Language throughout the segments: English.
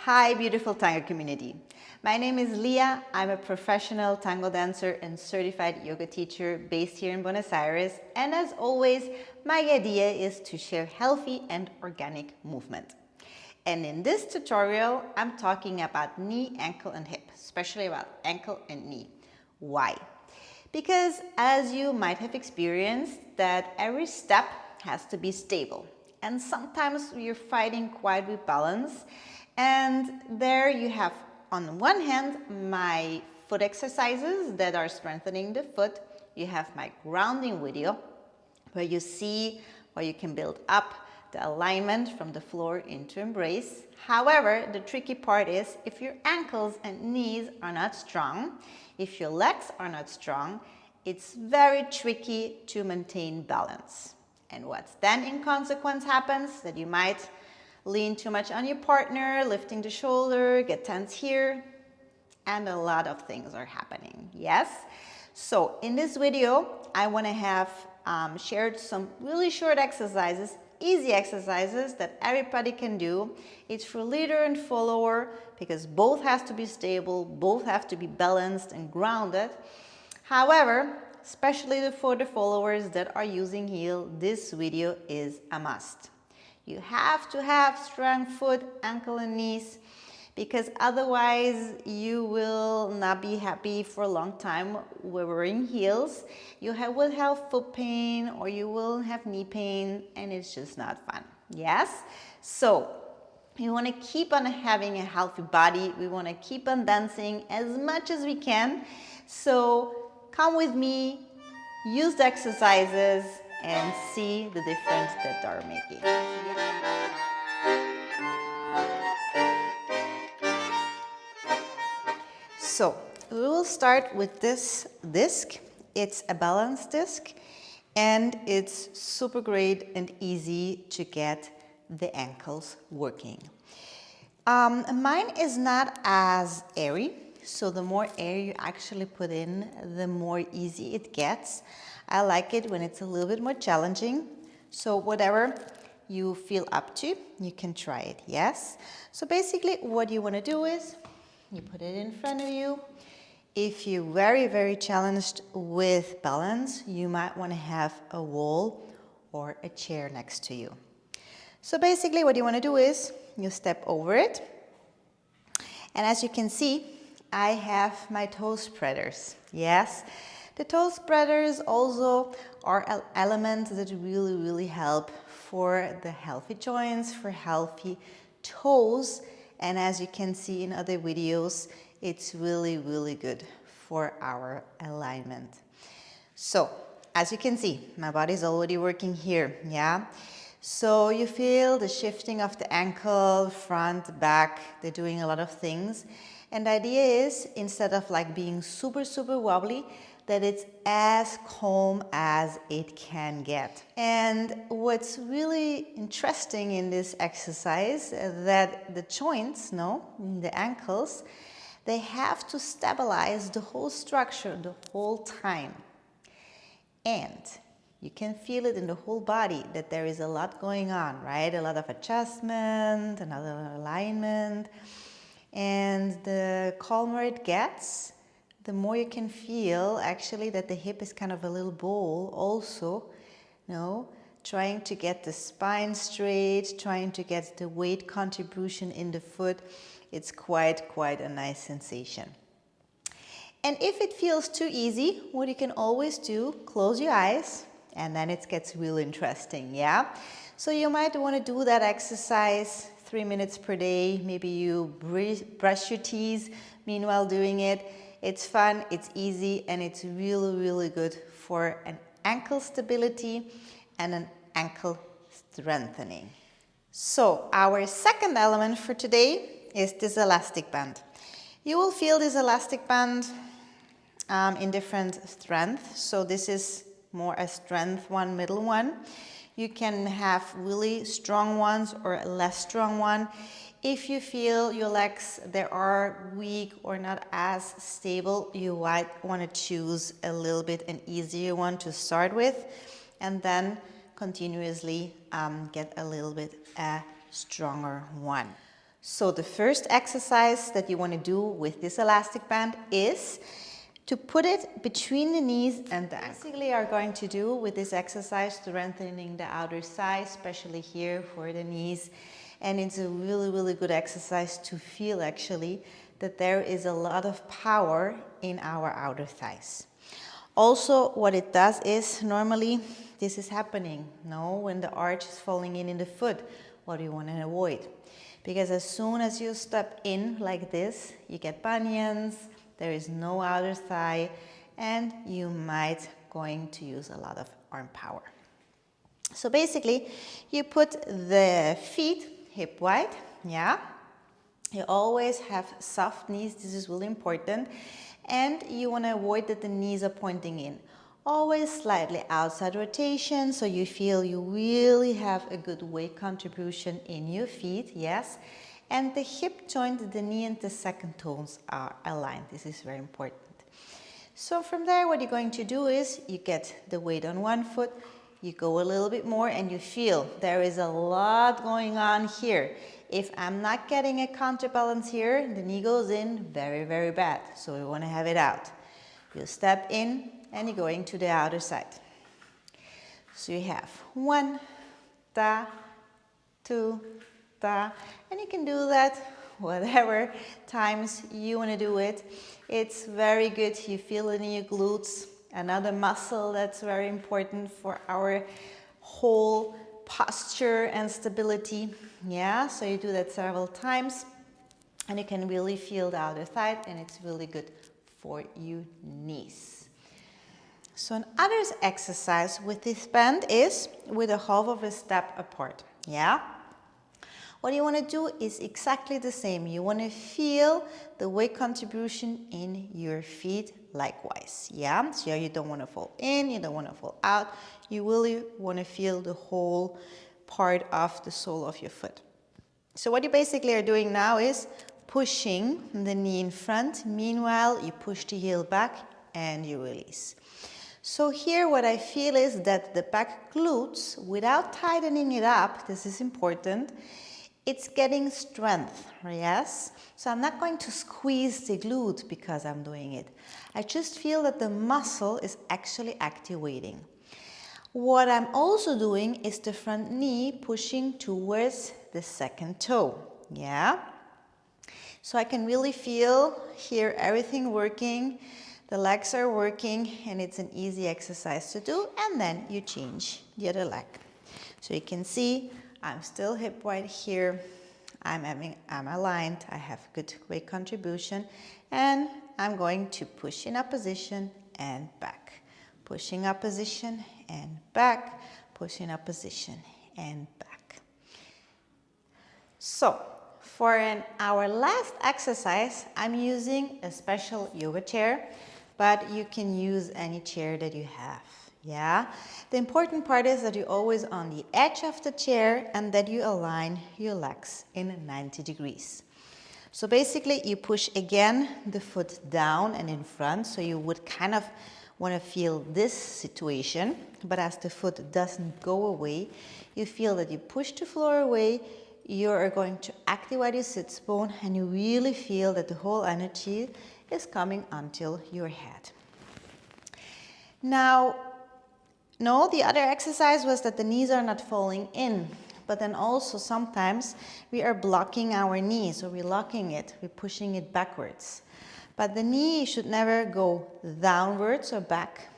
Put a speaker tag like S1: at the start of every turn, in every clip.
S1: Hi, beautiful tango community. My name is Leah. I'm a professional tango dancer and certified yoga teacher based here in Buenos Aires. And as always, my idea is to share healthy and organic movement. And in this tutorial, I'm talking about knee, ankle, and hip, especially about ankle and knee. Why? Because as you might have experienced, that every step has to be stable. And sometimes you're fighting quite with balance. And there you have, on one hand, my foot exercises that are strengthening the foot. You have my grounding video, where you see where you can build up the alignment from the floor into embrace. However, the tricky part is if your ankles and knees are not strong, if your legs are not strong, it's very tricky to maintain balance. And what's then in consequence happens that you might lean too much on your partner, lifting the shoulder, get tense here, and a lot of things are happening, yes? So in this video, I want to have shared some really short exercises, easy exercises that everybody can do. It's for leader and follower because both have to be stable, both have to be balanced and grounded. However, especially for the followers that are using heel, this video is a must. You have to have strong foot, ankle and knees because otherwise you will not be happy for a long time wearing heels. You will have foot pain or you will have knee pain and it's just not fun. Yes? So we want to keep on having a healthy body. We want to keep on dancing as much as we can. So come with me, use the exercises and see the difference that they're making. So we will start with this disc. It's a balance disc and it's super great and easy to get the ankles working. Mine is not as airy, so the more air you actually put in, the more easy it gets. I like it when it's a little bit more challenging. So whatever you feel up to, you can try it, yes? So basically what you want to do is you put it in front of you. If you're very, very challenged with balance, you might want to have a wall or a chair next to you. So basically what you want to do is you step over it. And as you can see, I have my toe spreaders, yes? The toe spreaders also are elements that really, really help for the healthy joints, for healthy toes. And as you can see in other videos, it's really, really good for our alignment. So, as you can see, my body is already working here, yeah? So you feel the shifting of the ankle, front, back, they're doing a lot of things. And the idea is, instead of like being super, super wobbly, that it's as calm as it can get. And what's really interesting in this exercise, that the joints, the ankles, they have to stabilize the whole structure the whole time. And you can feel it in the whole body that there is a lot going on, right? A lot of adjustment, another alignment. And the calmer it gets, the more you can feel actually that the hip is kind of a little bowl also, trying to get the spine straight, trying to get the weight contribution in the foot. It's quite a nice sensation. And if it feels too easy, what you can always do, close your eyes, and then it gets real interesting, yeah? So you might want to do that exercise 3 minutes per day. Maybe you brush your teeth meanwhile doing it. It's fun, it's easy, and it's really, really good for an ankle stability and an ankle strengthening. So our second element for today is this elastic band. You will feel this elastic band in different strength. So this is more a strength one, middle one. You can have really strong ones or a less strong one. If you feel your legs they are weak or not as stable, you might want to choose a little bit an easier one to start with and then continuously get a little bit a stronger one. So the first exercise that you want to do with this elastic band is to put it between the knees and the ankle. Basically, are going to do with this exercise strengthening the outer thigh, especially here for the knees. And it's a really, really good exercise to feel actually that there is a lot of power in our outer thighs. Also, what it does is normally this is happening, no? When the arch is falling in the foot, what do you want to avoid? Because as soon as you step in like this, you get bunions, there is no outer thigh, and you might going to use a lot of arm power. So basically, you put the feet hip wide, yeah? You always have soft knees, this is really important, and you want to avoid that the knees are pointing in. Always slightly outside rotation, so you feel you really have a good weight contribution in your feet, yes. And the hip joint, the knee and the second toes are aligned. This is very important. So from there, what you're going to do is you get the weight on one foot, you go a little bit more and you feel there is a lot going on here. If I'm not getting a counterbalance here, the knee goes in very, very bad. So we want to have it out. You step in and you're going to the outer side. So you have 1, ta, 2, ta, and you can do that whatever times you want to do it. It's very good. You feel it in your glutes. Another muscle that's very important for our whole posture and stability. Yeah, so you do that several times and you can really feel the outer thigh, and it's really good for your knees. So another exercise with this band is with a half of a step apart. Yeah? What you want to do is exactly the same. You want to feel the weight contribution in your feet likewise. Yeah? So you don't want to fall in, you don't want to fall out. You really want to feel the whole part of the sole of your foot. So what you basically are doing now is pushing the knee in front. Meanwhile, you push the heel back and you release. So here what I feel is that the back glutes, without tightening it up, this is important, it's getting strength, yes? So I'm not going to squeeze the glute because I'm doing it. I just feel that the muscle is actually activating. What I'm also doing is the front knee pushing towards the second toe, yeah? So I can really feel here everything working, the legs are working, and it's an easy exercise to do, and then you change the other leg. So you can see I'm still hip wide here, I'm aligned, I have good weight contribution, and I'm going to push in up position and back. Pushing up position and back, pushing up position and back. So, for our last exercise, I'm using a special yoga chair, but you can use any chair that you have. Yeah, the important part is that you're always on the edge of the chair and that you align your legs in 90 degrees. So basically you push again the foot down and in front, so you would kind of want to feel this situation, but as the foot doesn't go away, you feel that you push the floor away, you are going to activate your sit bone, and you really feel that the whole energy is coming until your head. Now, no, the other exercise was that the knees are not falling in, but then also sometimes we are blocking our knees, or we're locking it, we're pushing it backwards. But the knee should never go downwards or back.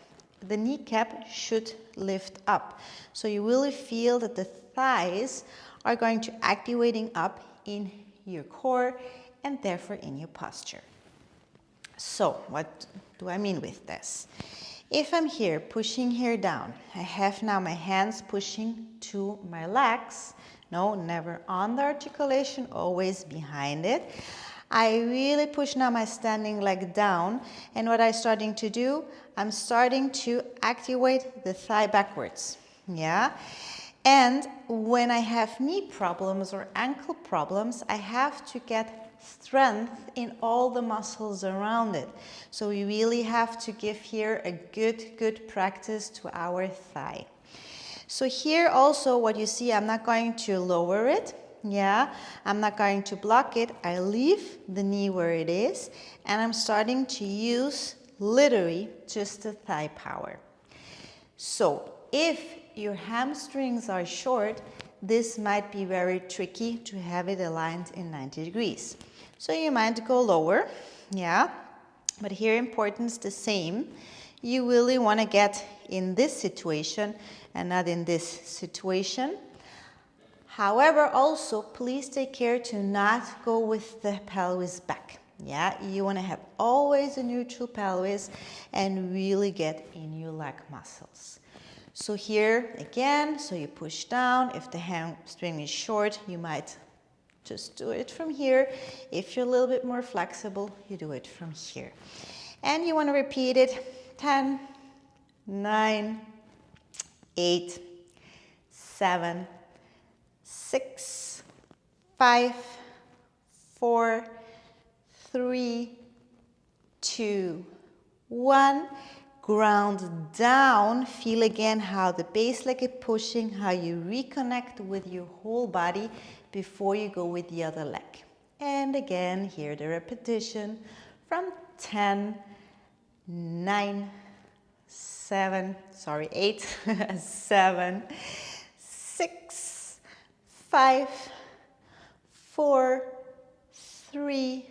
S1: The kneecap should lift up. So you really feel that the thighs are going to activating up in your core and therefore in your posture. So what do I mean with this? If I'm here, pushing here down, I have now my hands pushing to my legs. No, never on the articulation, always behind it. I really push now my standing leg down, and what I'm starting to do, I'm starting to activate the thigh backwards, yeah? And when I have knee problems or ankle problems, I have to get strength in all the muscles around it. So we really have to give here a good practice to our thigh. So here also what you see, I'm not going to lower it. Yeah, I'm not going to block it. I leave the knee where it is, and I'm starting to use literally just the thigh power. So if your hamstrings are short, this might be very tricky to have it aligned in 90 degrees. So you might go lower, yeah, but here importance the same. You really want to get in this situation and not in this situation. However, also, please take care to not go with the pelvis back. Yeah, you want to have always a neutral pelvis and really get in your leg muscles. So here again, so you push down. If the hamstring is short, you might just do it from here. If you're a little bit more flexible, you do it from here. And you want to repeat it 10, 9, 8, 7, 6, 5, 4, 3, 2, 1. Ground down. Feel again how the base leg is pushing, how you reconnect with your whole body before you go with the other leg. And again, here the repetition from 10, 9, 8, 7, 6, 5, 4, 3,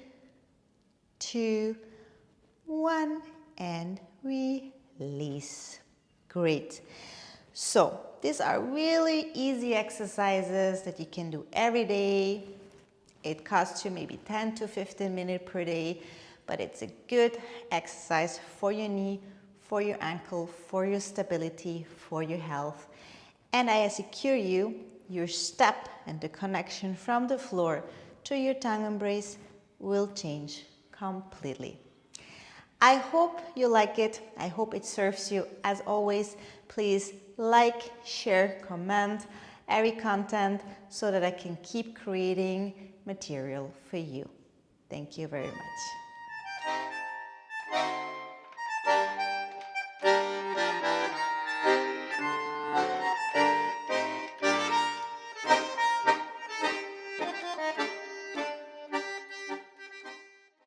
S1: 2, 1, and release. Great. So these are really easy exercises that you can do every day. It costs you maybe 10 to 15 minutes per day, but it's a good exercise for your knee, for your ankle, for your stability, for your health. And I assure you, your step and the connection from the floor to your tongue embrace will change completely. I hope you like it. I hope it serves you. As always, please like, share, comment every content so that I can keep creating material for you. Thank you very much.